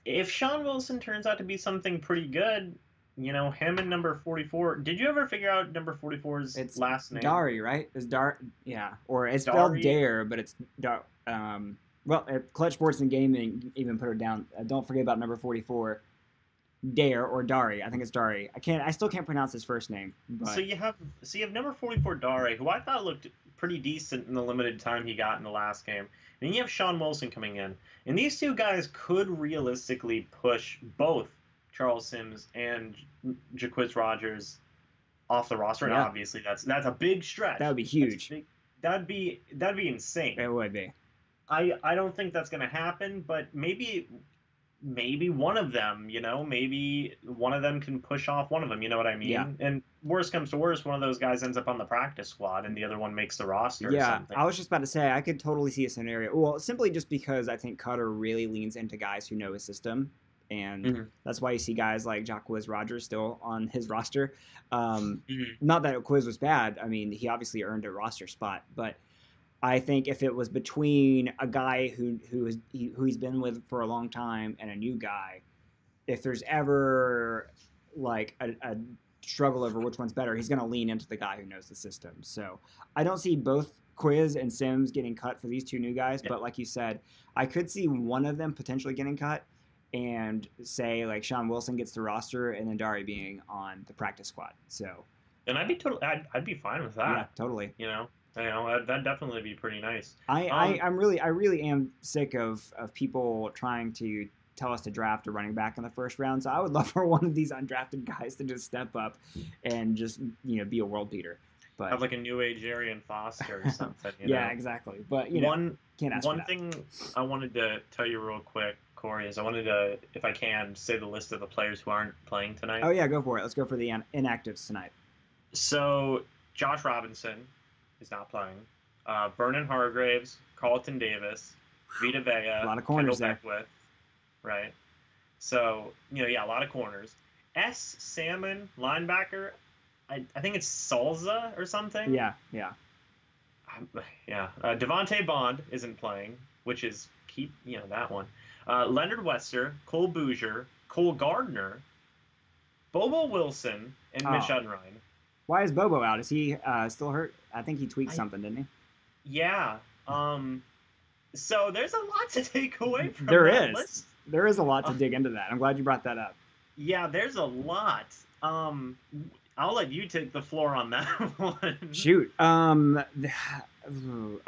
Speaker 2: If Sean Wilson turns out to be something pretty good, him and number 44. Did you ever figure out number 44's last name?
Speaker 1: Dari, right? It's yeah, or it's spelled Dare, but it's Dar. Well, Clutch Sports and Gaming even put it down. Don't forget about number 44, Dare or Dari. I think it's Dari. I still can't pronounce his first name. But...
Speaker 2: So you have number 44 Dari, who I thought looked pretty decent in the limited time he got in the last game. And you have Sean Wilson coming in. And these two guys could realistically push both Charles Sims and Jaquiz Rogers off the roster.
Speaker 1: Yeah.
Speaker 2: And obviously that's a big stretch.
Speaker 1: That would be huge.
Speaker 2: That'd be insane.
Speaker 1: It would be.
Speaker 2: I don't think that's going to happen, but maybe one of them, maybe one of them can push off one of them, you know what I mean?
Speaker 1: Yeah.
Speaker 2: And worst comes to worst, one of those guys ends up on the practice squad and the other one makes the roster or something.
Speaker 1: I was just about to say, I could totally see a scenario. Well, simply just because I think Cutter really leans into guys who know his system. And that's why you see guys like Jaquiz Rogers still on his roster. Not that Quiz was bad. I mean, he obviously earned a roster spot, but I think if it was between a guy who he's been with for a long time and a new guy, if there's ever like a struggle over which one's better, he's going to lean into the guy who knows the system. So I don't see both Quiz and Sims getting cut for these two new guys, but like you said, I could see one of them potentially getting cut and say like Sean Wilson gets the roster and then Dari being on the practice squad. So,
Speaker 2: and I'd be fine with that.
Speaker 1: Yeah, totally.
Speaker 2: That'd definitely be pretty nice.
Speaker 1: I really am sick of people trying to tell us to draft a running back in the first round. So I would love for one of these undrafted guys to just step up and just be a world beater. But
Speaker 2: have like a new age Arian Foster or something.
Speaker 1: Yeah, exactly. But
Speaker 2: can't ask
Speaker 1: one
Speaker 2: for thing I wanted to tell you real quick, Corey, is I wanted to, if I can, say the list of the players who aren't playing tonight.
Speaker 1: Oh yeah, go for it. Let's go for the inactives tonight.
Speaker 2: So Josh Robinson is not playing. Vernon Hargraves, Carlton Davis, Vita Vea,
Speaker 1: a lot of corners
Speaker 2: Kendall Beckwith, right? So a lot of corners. S. Salmon, linebacker. I think it's Salza or something.
Speaker 1: Yeah.
Speaker 2: Devontae Bond isn't playing, which is that one. Leonard Wester, Cole Bouger, Cole Gardner, Bobo Wilson, and Mitch Unrein.
Speaker 1: Why is Bobo out? Is he still hurt? I think he tweaked something, didn't he?
Speaker 2: Yeah. So there's a lot to take away from
Speaker 1: that
Speaker 2: list.
Speaker 1: There is a lot to dig into that. I'm glad you brought that up.
Speaker 2: Yeah, there's a lot. I'll let you take the floor on that one.
Speaker 1: Shoot.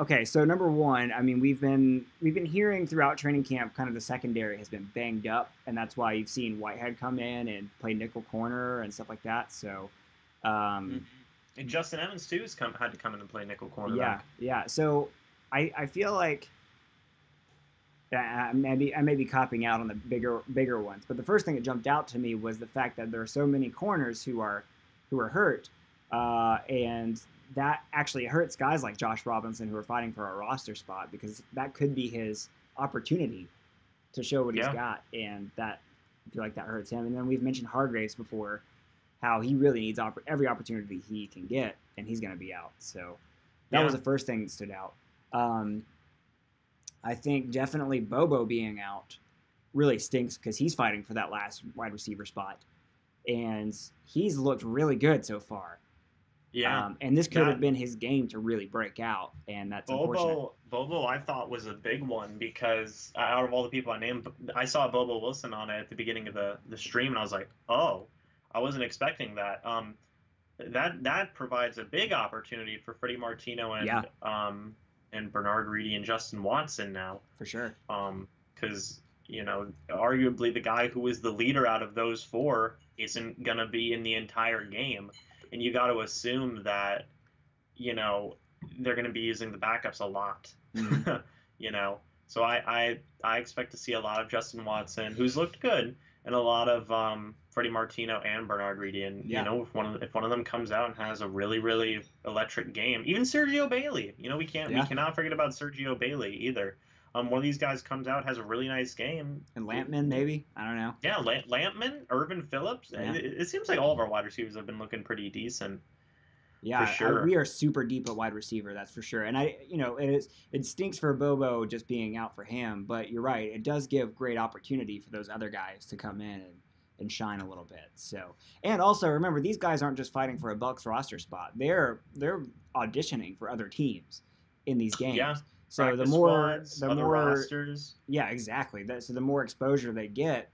Speaker 1: Okay, so number one, I mean, we've been hearing throughout training camp kind of the secondary has been banged up, and that's why you've seen Whitehead come in and play nickel corner and stuff like that. So,
Speaker 2: and Justin Evans too had to come in and play nickel corner.
Speaker 1: Yeah. So I feel like I may be copying out on the bigger ones, but the first thing that jumped out to me was the fact that there are so many corners who are hurt, and that actually hurts guys like Josh Robinson who are fighting for a roster spot, because that could be his opportunity to show what he's got, and that I feel like that hurts him. And then we've mentioned Hargraves before, how he really needs every opportunity he can get, and he's going to be out. So that was the first thing that stood out. I think definitely Bobo being out really stinks, because he's fighting for that last wide receiver spot, and he's looked really good so far.
Speaker 2: Yeah.
Speaker 1: And this could have been his game to really break out, and that's unfortunate.
Speaker 2: Bobo, I thought, was a big one, because out of all the people I named, I saw Bobo Wilson on it at the beginning of the stream, and I was like, oh, I wasn't expecting that. That provides a big opportunity for Freddie Martino and Bernard Reedy and Justin Watson now.
Speaker 1: For sure.
Speaker 2: Because, arguably the guy who is the leader out of those four isn't going to be in the entire game. And you got to assume that, they're going to be using the backups a lot. Mm-hmm. So I expect to see a lot of Justin Watson, who's looked good, and a lot of Freddie Martino and Bernard Reedy. And, if one of them comes out and has a really, really electric game, even Sergio Bailey, we cannot forget about Sergio Bailey either. One of these guys comes out, has a really nice game.
Speaker 1: And Lampman, maybe? I don't know.
Speaker 2: Yeah, Lampman, Irvin Phillips. Yeah. It seems like all of our wide receivers have been looking pretty decent.
Speaker 1: Yeah,
Speaker 2: for sure.
Speaker 1: We are super deep at wide receiver, that's for sure. And it stinks for Bobo just being out for him, but you're right. It does give great opportunity for those other guys to come in and shine a little bit. So, and also remember, these guys aren't just fighting for a Bucs roster spot. They're auditioning for other teams in these games.
Speaker 2: Yeah.
Speaker 1: So the more
Speaker 2: rosters.
Speaker 1: Yeah, exactly. So the more exposure they get,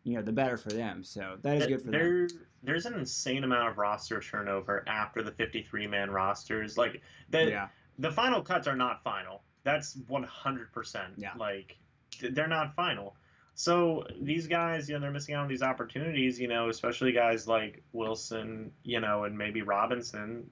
Speaker 1: the better for them. So that is good for them.
Speaker 2: There's an insane amount of roster turnover after the 53-man rosters. Like the final cuts are not final. That's 100%.
Speaker 1: Yeah.
Speaker 2: Like they're not final. So these guys, they're missing out on these opportunities. Especially guys like Wilson, and maybe Robinson.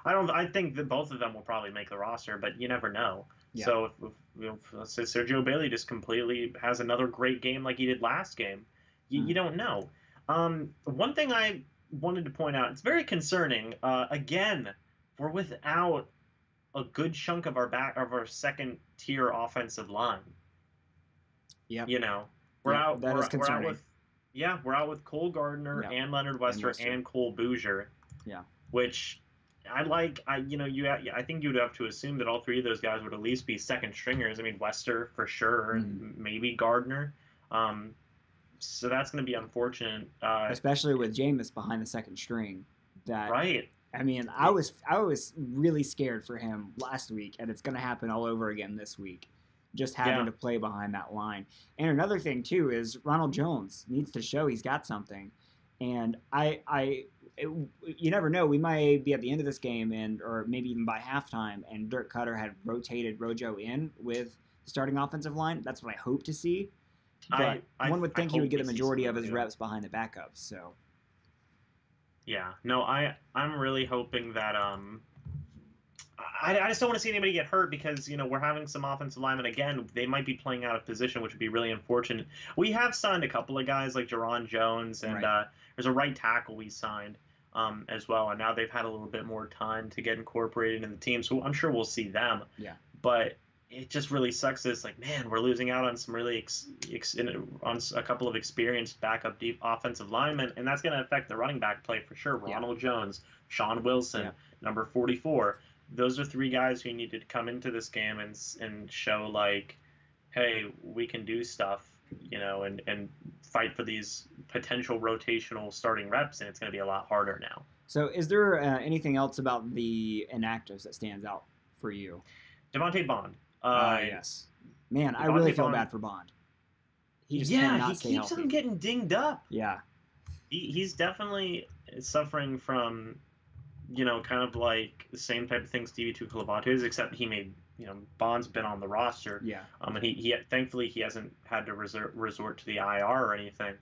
Speaker 2: I think that both of them will probably make the roster, but you never know. Yeah. So if let's say Sergio Bailey just completely has another great game like he did last game, you don't know. One thing I wanted to point out, it's very concerning. Again, we're without a good chunk of our second tier offensive line.
Speaker 1: Yeah.
Speaker 2: We're out.
Speaker 1: That is concerning.
Speaker 2: We're out with Cole Gardner and Leonard Wester and Cole Bouger.
Speaker 1: Yeah.
Speaker 2: Which I like. I think you'd have to assume that all three of those guys would at least be second stringers. I mean, Wester for sure, and maybe Gardner. So that's going to be unfortunate,
Speaker 1: especially with Jameis behind the second string.
Speaker 2: Right.
Speaker 1: I mean, I was really scared for him last week, and it's going to happen all over again this week. Just having to play behind that line. And another thing too is Ronald Jones needs to show he's got something. And you never know. We might be at the end of this game, or maybe even by halftime, and Dirk Cutter had rotated Rojo in with the starting offensive line. That's what I hope to see. But one would think he would get a majority of his reps behind the backups. So.
Speaker 2: Yeah. No, I'm really hoping that I just don't want to see anybody get hurt, because we're having some offensive linemen again. They might be playing out of position, which would be really unfortunate. We have signed a couple of guys like Jerron Jones, and there's a right tackle we signed as well, and now they've had a little bit more time to get incorporated in the team, so I'm sure we'll see them.
Speaker 1: Yeah.
Speaker 2: But it just really sucks. It's like, man, we're losing out on some really on a couple of experienced backup deep offensive linemen, and that's going to affect the running back play for sure. Ronald Jones, Sean Wilson, number 44. Those are three guys who needed to come into this game and show, like, hey, we can do stuff. and fight for these potential rotational starting reps, and it's going to be a lot harder now.
Speaker 1: So is there anything else about the inactives that stands out for you?
Speaker 2: Devontae Bond.
Speaker 1: Yes. Man, I really feel bad for Bond. He just cannot stay healthy.
Speaker 2: He keeps on getting dinged up.
Speaker 1: Yeah.
Speaker 2: He's definitely suffering from, kind of like the same type of thing Stevie Tuilamote is, except he made, Bond's been on the roster.
Speaker 1: Yeah.
Speaker 2: And he thankfully he hasn't had to resort to the IR or anything.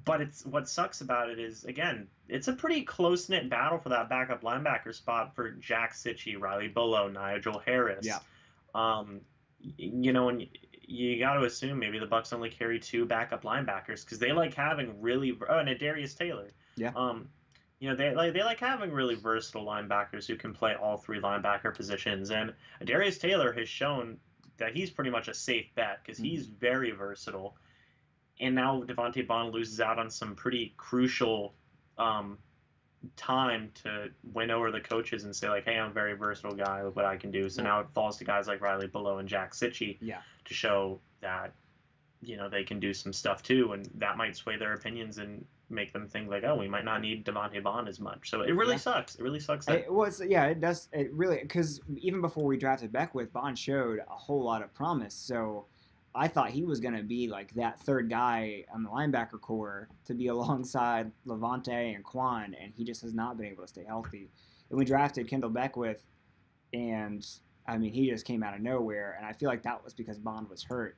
Speaker 2: But what sucks about it is, again, it's a pretty close-knit battle for that backup linebacker spot for Jack Sitchie, Riley Bullough, Nigel Harris.
Speaker 1: Yeah.
Speaker 2: And you got to assume maybe the Bucs only carry 2 backup linebackers because they like having and Darius Taylor.
Speaker 1: Yeah.
Speaker 2: They like having really versatile linebackers who can play all 3 linebacker positions, and Darius Taylor has shown that he's pretty much a safe bet because he's very versatile. And now Devontae Bond loses out on some pretty crucial time to win over the coaches and say, like, hey, I'm a very versatile guy. Look what I can do. So now it falls to guys like Riley Bullough and Jack Sitchie to show that, they can do some stuff too. And that might sway their opinions and make them think like, oh, we might not need Devontae Bond as much. So it really sucks. It really sucks.
Speaker 1: It does. It really, because even before we drafted Beckwith, Bond showed a whole lot of promise. So I thought he was going to be like that third guy on the linebacker core to be alongside Levante and Quan, and he just has not been able to stay healthy. And we drafted Kendall Beckwith, and I mean, he just came out of nowhere, and I feel like that was because Bond was hurt,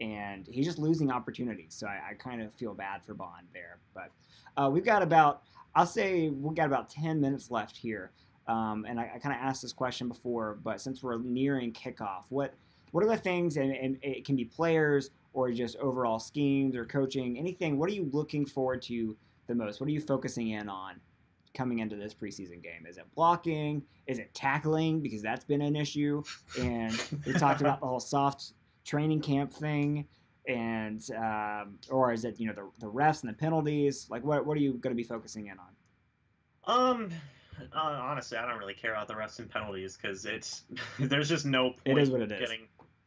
Speaker 1: and he's just losing opportunities. So I kind of feel bad for Bond there. But we've got about 10 minutes left here, and I kind of asked this question before, but since we're nearing kickoff, what are the things, and it can be players or just overall schemes or coaching, anything, what are you looking forward to the most? What are you focusing in on coming into this preseason game? Is it blocking? Is it tackling? Because that's been an issue. And we talked about the whole soft training camp thing. And or is it, the refs and the penalties? Like, what are you going to be focusing in on?
Speaker 2: Honestly, I don't really care about the refs and penalties because there's just no point.
Speaker 1: It is what it is.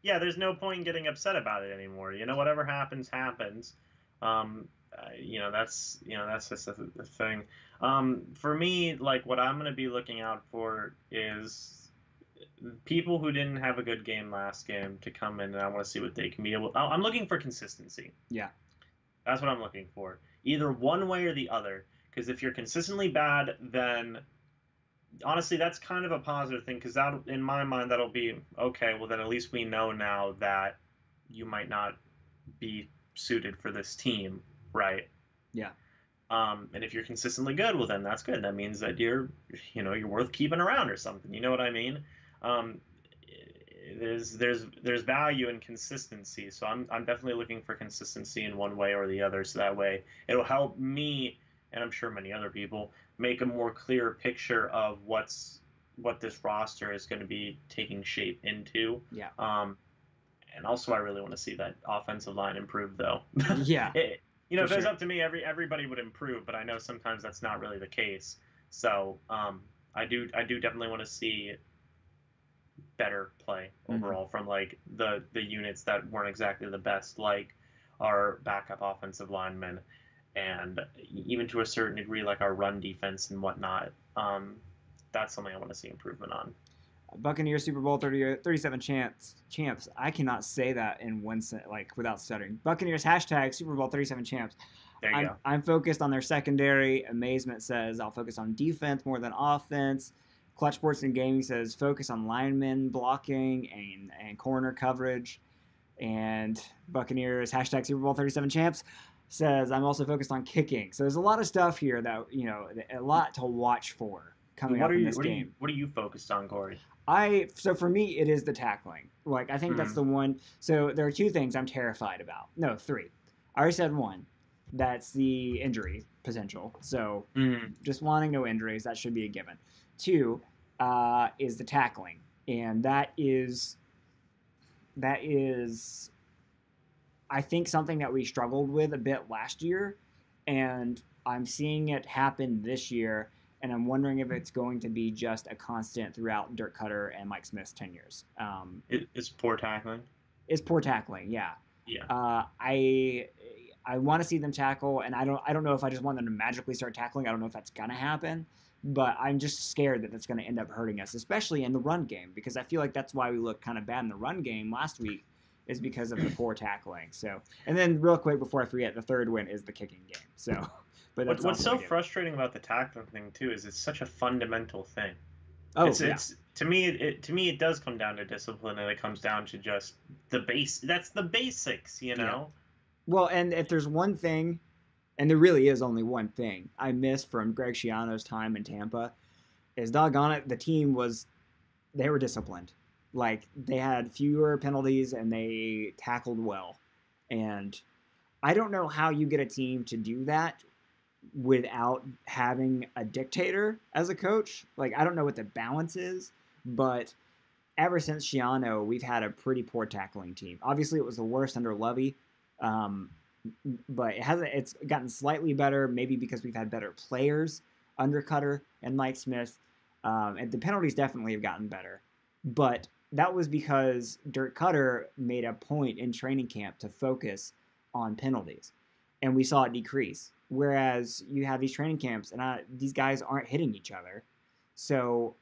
Speaker 2: There's no point in getting upset about it anymore. Whatever happens, happens. That's just the thing. For me, like, what I'm going to be looking out for is people who didn't have a good game last game to come in, and I want to see what they can be able. I'm looking for consistency.
Speaker 1: Yeah,
Speaker 2: that's what I'm looking for. Either one way or the other. Because if you're consistently bad, then honestly, that's kind of a positive thing. Because in my mind, that'll be okay. Well, then at least we know now that you might not be suited for this team, right?
Speaker 1: Yeah.
Speaker 2: And if you're consistently good, well, then that's good. That means that you're worth keeping around or something. You know what I mean? There's value in consistency. So I'm definitely looking for consistency in one way or the other. So that way it'll help me, and I'm sure many other people, make a more clear picture of what this roster is going to be taking shape into.
Speaker 1: Yeah.
Speaker 2: And also I really want to see that offensive line improve, though.
Speaker 1: Yeah.
Speaker 2: If it was up to me, everybody would improve, but I know sometimes that's not really the case. So I do definitely want to see better play overall from like the units that weren't exactly the best, like our backup offensive linemen. And even to a certain degree, like our run defense and whatnot, that's something I want to see improvement on.
Speaker 1: Buccaneers Super Bowl 37 champs. I cannot say that in one like without stuttering. Buccaneers # Super Bowl 37 champs.
Speaker 2: There you go.
Speaker 1: I'm focused on their secondary. Amazement says I'll focus on defense more than offense. Clutch Sports and Gaming says focus on linemen blocking and corner coverage. And Buccaneers # Super Bowl 37 champs says I'm also focused on kicking. So there's a lot of stuff here that a lot to watch for coming up in this game.
Speaker 2: What are you focused on, Corey?
Speaker 1: So for me, it is the tackling. Like, I think that's the one. So there are 2 things I'm terrified about. No, 3. I already said 1. That's the injury potential. So just wanting no injuries, that should be a given. 2 is the tackling. And that is I think something that we struggled with a bit last year. And I'm seeing it happen this year. And I'm wondering if it's going to be just a constant throughout Dirk Cutter and Mike Smith's tenures.
Speaker 2: It's poor tackling?
Speaker 1: It's poor tackling, yeah.
Speaker 2: Yeah.
Speaker 1: I want to see them tackle, and I don't know if I just want them to magically start tackling. I don't know if that's gonna happen, but I'm just scared that that's going to end up hurting us, especially in the run game, because I feel like that's why we looked kind of bad in the run game last week, is because of the poor tackling. So, and then real quick before I forget, the third win is the kicking game. So, but that's
Speaker 2: what's so frustrating about the tackling thing too is it's such a fundamental thing.
Speaker 1: Oh,
Speaker 2: it's to me it does come down to discipline, and it comes down to just the base. That's the basics, you know.
Speaker 1: Yeah. Well, and if there's one thing, and there really is only one thing I miss from Greg Schiano's time in Tampa, is doggone it, the team they were disciplined. Like, they had fewer penalties and they tackled well. And I don't know how you get a team to do that without having a dictator as a coach. Like, I don't know what the balance is, but ever since Schiano, we've had a pretty poor tackling team. Obviously, it was the worst under Lovey, but it's gotten slightly better, maybe because we've had better players under Cutter and Mike Smith, and the penalties definitely have gotten better. But that was because Dirk Cutter made a point in training camp to focus on penalties, and we saw it decrease. Whereas you have these training camps, and these guys aren't hitting each other. So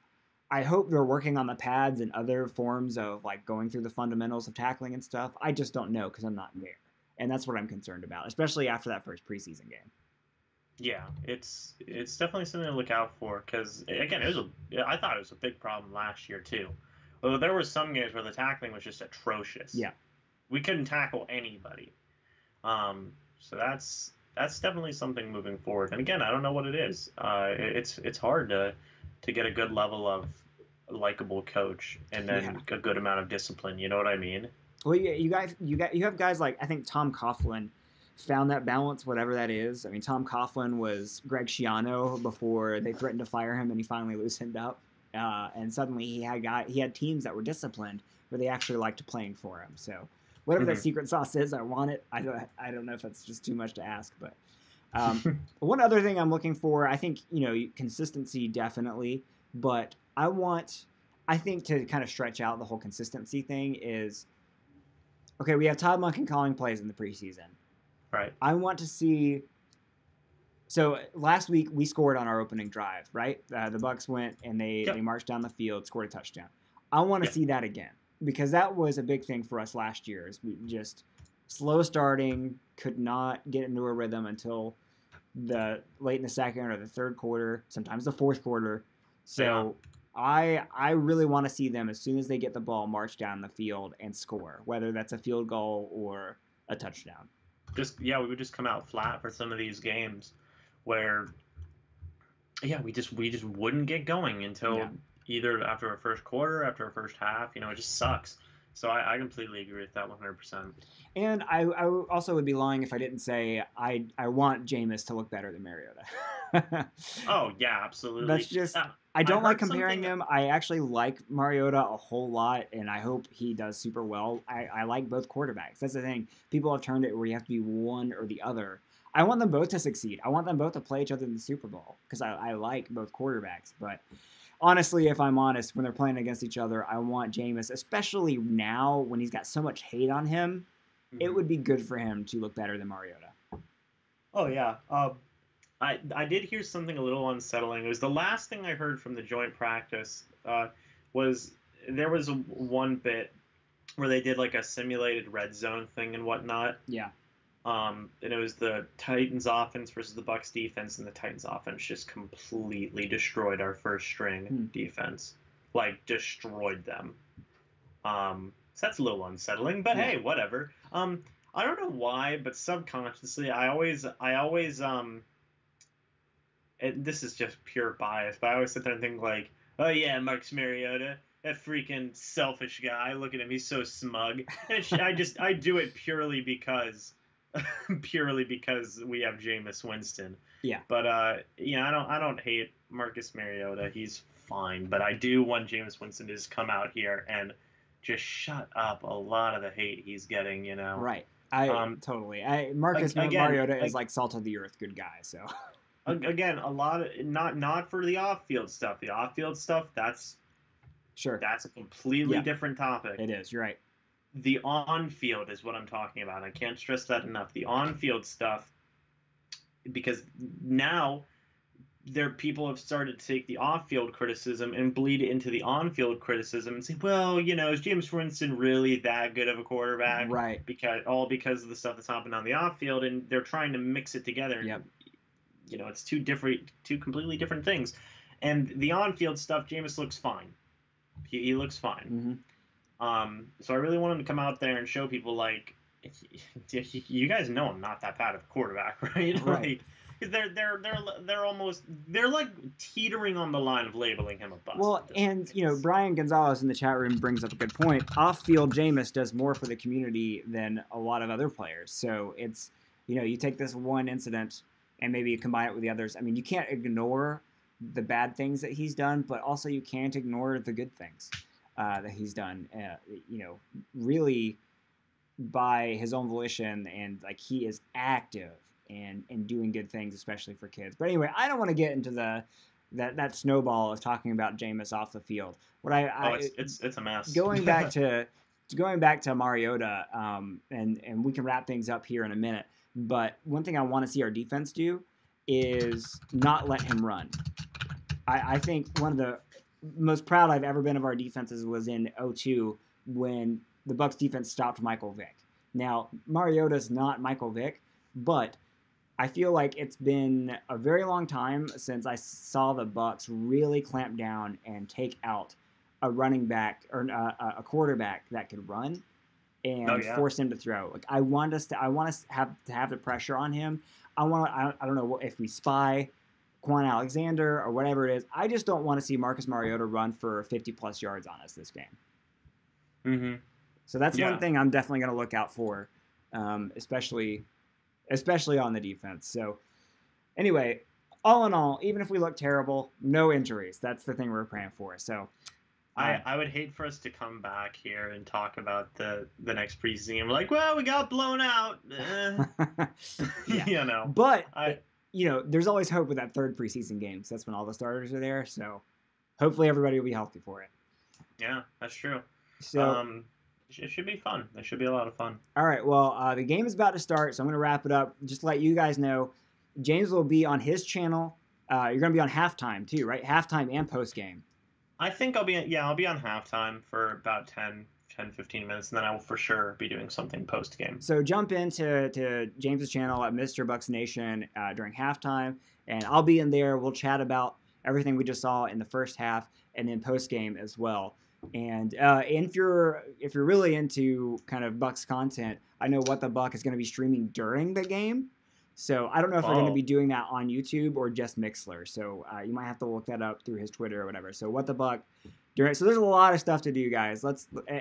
Speaker 1: I hope they're working on the pads and other forms of, like, going through the fundamentals of tackling and stuff. I just don't know because I'm not there. And that's what I'm concerned about, especially after that first preseason game.
Speaker 2: Yeah, it's definitely something to look out for because, again, I thought it was a big problem last year too. Well, there were some games where the tackling was just atrocious.
Speaker 1: Yeah,
Speaker 2: we couldn't tackle anybody. So that's definitely something moving forward. And again, I don't know what it is. It's hard to get a good level of likable coach and then a good amount of discipline. You know what I mean?
Speaker 1: Well, you have guys like, I think Tom Coughlin found that balance, whatever that is. I mean, Tom Coughlin was Greg Schiano before they threatened to fire him, and he finally loosened up. And suddenly he had teams that were disciplined where they actually liked playing for him. So whatever that secret sauce is, I want it. I don't know if that's just too much to ask, but one other thing I'm looking for, I think, consistency definitely, but I think to kind of stretch out the whole consistency thing is, okay, we have Todd Monken calling plays in the preseason.
Speaker 2: Right.
Speaker 1: I want to see. So last week we scored on our opening drive, right? The Bucs went and they marched down the field, scored a touchdown. I want to see that again because that was a big thing for us last year. Is we just slow starting, could not get into a rhythm until the late in the second or the third quarter, sometimes the fourth quarter. So I really want to see them as soon as they get the ball march down the field and score, whether that's a field goal or a touchdown.
Speaker 2: We would just come out flat for some of these games where we just wouldn't get going until either after a first quarter, after a first half. It just sucks. So I completely agree with that 100%.
Speaker 1: And I also would be lying if I didn't say I want Jameis to look better than Mariota.
Speaker 2: Oh, yeah, absolutely.
Speaker 1: That's just I don't like comparing them. I actually like Mariota a whole lot, and I hope he does super well. I like both quarterbacks. That's the thing. People have turned it where you have to be one or the other. I want them both to succeed. I want them both to play each other in the Super Bowl because I like both quarterbacks. But honestly, if I'm honest, when they're playing against each other, I want Jameis, especially now when he's got so much hate on him, it would be good for him to look better than Mariota.
Speaker 2: Oh, yeah. I did hear something a little unsettling. It was the last thing I heard from the joint practice was there was one bit where they did like a simulated red zone thing and whatnot.
Speaker 1: Yeah.
Speaker 2: And it was the Titans offense versus the Bucs defense, and the Titans offense just completely destroyed our first string defense. Like, destroyed them. So that's a little unsettling, but hey, whatever. I don't know why, but subconsciously I always this is just pure bias, but I always sit there and think like, oh yeah, Marcus Mariota, that freaking selfish guy. Look at him, he's so smug. And I do it purely because we have Jameis Winston.
Speaker 1: Yeah.
Speaker 2: But I don't hate Marcus Mariota. He's fine, but I do want Jameis Winston to just come out here and just shut up a lot of the hate he's getting.
Speaker 1: Right. Totally. Marcus Mariota is like salt of the earth good guy. So.
Speaker 2: Again, a lot of not for the off-field stuff. The off-field stuff, that's a completely different topic.
Speaker 1: It is. You're right.
Speaker 2: the on-field is what I'm talking about. I can't stress that enough. The on-field stuff, because now people have started to take the off-field criticism and bleed it into the on-field criticism and say, well, is James Winston really that good of a quarterback?
Speaker 1: Right.
Speaker 2: Because of the stuff that's happened on the off-field, and they're trying to mix it together.
Speaker 1: Yep.
Speaker 2: It's two completely different things. And the on-field stuff, Jameis looks fine. He looks fine.
Speaker 1: Mm-hmm.
Speaker 2: So I really want him to come out there and show people, like, you guys know I'm not that bad of a quarterback, right?
Speaker 1: Right.
Speaker 2: Because they're like teetering on the line of labeling him a bust.
Speaker 1: Well, and Brian Gonzalez in the chat room brings up a good point. Off-field, Jameis does more for the community than a lot of other players. So it's you take this one incident and maybe you combine it with the others. I mean, you can't ignore the bad things that he's done, but also you can't ignore the good things that he's done. Really by his own volition, and like he is active and doing good things, especially for kids. But anyway, I don't want to get into that snowball of talking about Jameis off the field.
Speaker 2: It's a mess.
Speaker 1: Going back to Mariota, and we can wrap things up here in a minute. But one thing I want to see our defense do is not let him run. I think one of the most proud I've ever been of our defenses was in 2002 when the Bucs defense stopped Michael Vick. Now, Mariota's not Michael Vick, but I feel like it's been a very long time since I saw the Bucs really clamp down and take out a running back or a quarterback that could run and force him to throw. Like I want us to have the pressure on him. I don't know if we spy Quan Alexander or whatever it is. I just don't want to see Marcus Mariota run for 50+ yards on us this game.
Speaker 2: Mm-hmm.
Speaker 1: So that's one thing I'm definitely going to look out for, especially on the defense. So anyway, all in all, even if we look terrible, no injuries. That's the thing we're praying for. So
Speaker 2: I would hate for us to come back here and talk about the next preseason game. Like, well, we got blown out.
Speaker 1: But there's always hope with that third preseason game. So that's when all the starters are there. So hopefully everybody will be healthy for it.
Speaker 2: Yeah, that's true.
Speaker 1: So
Speaker 2: it should be fun. It should be a lot of fun.
Speaker 1: All right. Well, the game is about to start, so I'm going to wrap it up. Just to let you guys know, James will be on his channel. You're going to be on halftime too, right? Halftime and post game.
Speaker 2: I think I'll be on halftime for about 10, 15 minutes, and then I will for sure be doing something post game.
Speaker 1: So jump into James's channel at Mr. Bucs Nation during halftime, and I'll be in there. We'll chat about everything we just saw in the first half, and then post game as well. And if you're really into kind of Bucs content, I know What the Buck is going to be streaming during the game. So I don't know if we're going to be doing that on YouTube or just Mixler. So you might have to look that up through his Twitter or whatever. So What the Buck during. So there's a lot of stuff to do, guys.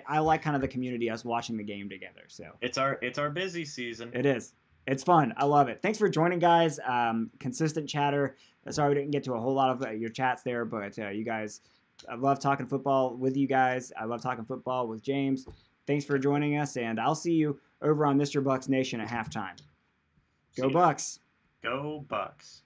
Speaker 1: I like kind of the community, us watching the game together. So
Speaker 2: it's our busy season.
Speaker 1: It is. It's fun. I love it. Thanks for joining, guys. Consistent chatter. Sorry we didn't get to a whole lot of your chats there, but you guys. I love talking football with you guys. I love talking football with James. Thanks for joining us, and I'll see you over on Mr. Bucs Nation at halftime. Go Bucs!
Speaker 2: Go Bucs!